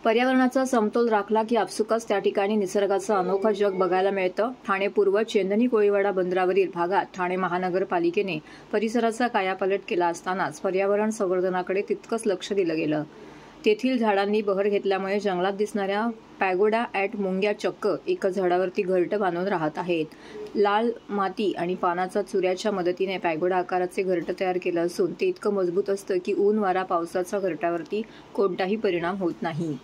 पर्यावरणाचा समतोल राखला की आपसुकच त्या ठिकाणी निसर्गाचं अनोखं जग बघायला मिळतं। ठाणे पूर्व चेंदणी कोळीवाडा बंदरावरील भागात ठाणे महानगरपालिकेने परिसराचा कायापालट केला असतानाच पर्यावरण संवर्धनाकडे तितकंच लक्ष दिलं गेलं। तेथील झाडांनी बहर घेतल्यामुळे जंगलात दिसणाऱ्या पॅगोडा ॲट मुंग्या चक्क एका झाडावरती घरटं बांधून राहत आहेत। लाल माती आणि पानाचा चुऱ्याच्या मदतीने पॅगोडा आकाराचे घरटं तयार केलं असून ते इतकं मजबूत असतं की ऊन वारा पावसाचा घरट्यावरती कोणताही परिणाम होत नाही।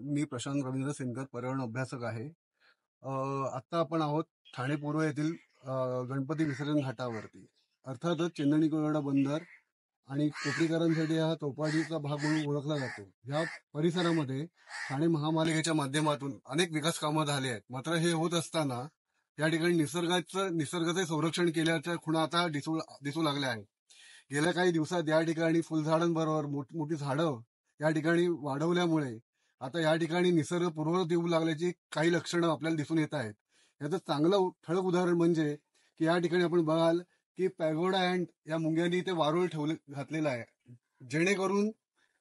मी प्रशांत रवींद्र सेनकर, पर्यावरण अभ्यासक आहे। आता आपण आहोत ठाणे पूर्व येथील गणपती विसर्जन घाटावरती। अर्थातच चेंदणी कोळीवाडा बंदर आणि कोपरीकरांसाठी हा चौपाटीचा भाग म्हणून ओळखला जातो। या परिसरामध्ये ठाणे महापालिकेच्या माध्यमातून अनेक विकास कामं झाली आहेत। मात्र हे होत असताना या ठिकाणी निसर्गाचे संरक्षण केल्याच्या खुणा आता दिसू लागल्या आहेत। गेल्या काही दिवसात या ठिकाणी फुलझाडांबरोबर मोठी झाडं या ठिकाणी वाढवल्यामुळे आता या ठिकाणी निसर्ग पूर्ववत येऊ लागल्याची काही लक्षणं आपल्याला दिसून येत आहेत। याचं चांगलं ठळक उदाहरण म्हणजे की या ठिकाणी आपण बघाल की पॅगोडा अँड या मुंग्यांनी इथे वारुळ घातलेलं आहे, जेणेकरून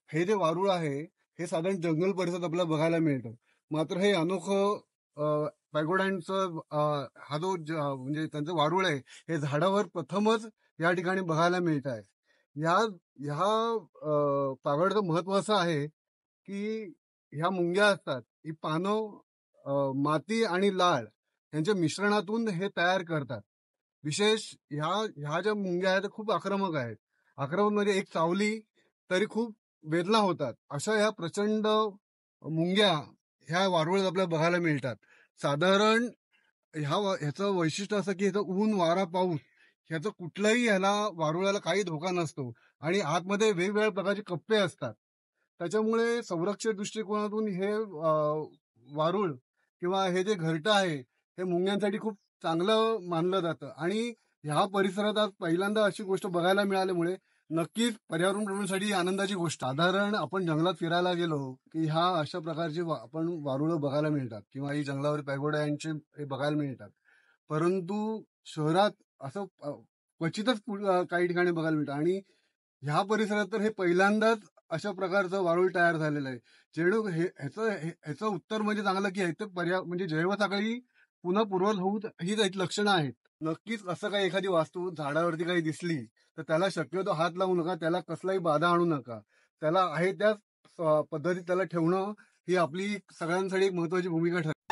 हे जे वारुळ आहे हे साधारण जंगल परिसरात आपल्याला बघायला मिळतं। मात्र हे अनोखं पॅगोडांचं हा जो म्हणजे त्यांचं वारुळ आहे हे झाडावर प्रथमच या ठिकाणी बघायला मिळत आहे। ह्या पॅगोडाचं महत्व असं आहे की ह्या मुंग्या असतात, ही पानं माती आणि लाळ यांच्या मिश्रणातून हे तयार करतात। विशेष ह्या ज्या मुंग्या आहेत खूप आक्रमक आहेत। आक्रमक म्हणजे एक चावली तरी खूप वेदना होतात। अशा ह्या प्रचंड मुंग्या ह्या वारुळात आपल्याला बघायला मिळतात। साधारण ह्याचं वैशिष्ट्य असं की ह्याचं ऊन वारा पाऊस ह्याचं कुठल्याही वारुळाला काही धोका नसतो आणि आतमध्ये वेगवेगळ्या प्रकारचे कप्पे असतात। त्याच्यामुळे संरक्षण दृष्टिकोनातून हे वारुळ किंवा हे जे घरटं आहे हे मुंग्यांसाठी खूप चांगलं मानलं जातं। आणि ह्या परिसरात आज पहिल्यांदा अशी गोष्ट बघायला मिळाल्यामुळे नक्कीच पर्यावरण प्रेमींसाठी ही आनंदाची गोष्ट। साधारण आपण जंगलात फिरायला गेलो की ह्या अशा प्रकारचे आपण वारुळ बघायला मिळतात किंवा ही जंगलावर पॅगोडा यांचे हे बघायला मिळतात। परंतु शहरात असं क्वचितच काही ठिकाणी बघायला मिळतं आणि ह्या परिसरात तर हे पहिल्यांदाच अशा प्रकारचं वारुळ तयार झालेलं आहे। ह्याचं उत्तर म्हणजे चांगलं की म्हणजे जैवसाखळी पुन्हा पूर्ववत होऊ हीच एक लक्षणं आहेत। नक्कीच असं काही एखादी वास्तू झाडावरती काही दिसली तर त्याला शक्यतो हात लावू नका, त्याला कसलाही बाधा आणू नका। त्याला आहे त्याच पद्धतीत त्याला ठेवणं ही आपली सगळ्यांसाठी एक महत्वाची भूमिका ठरते।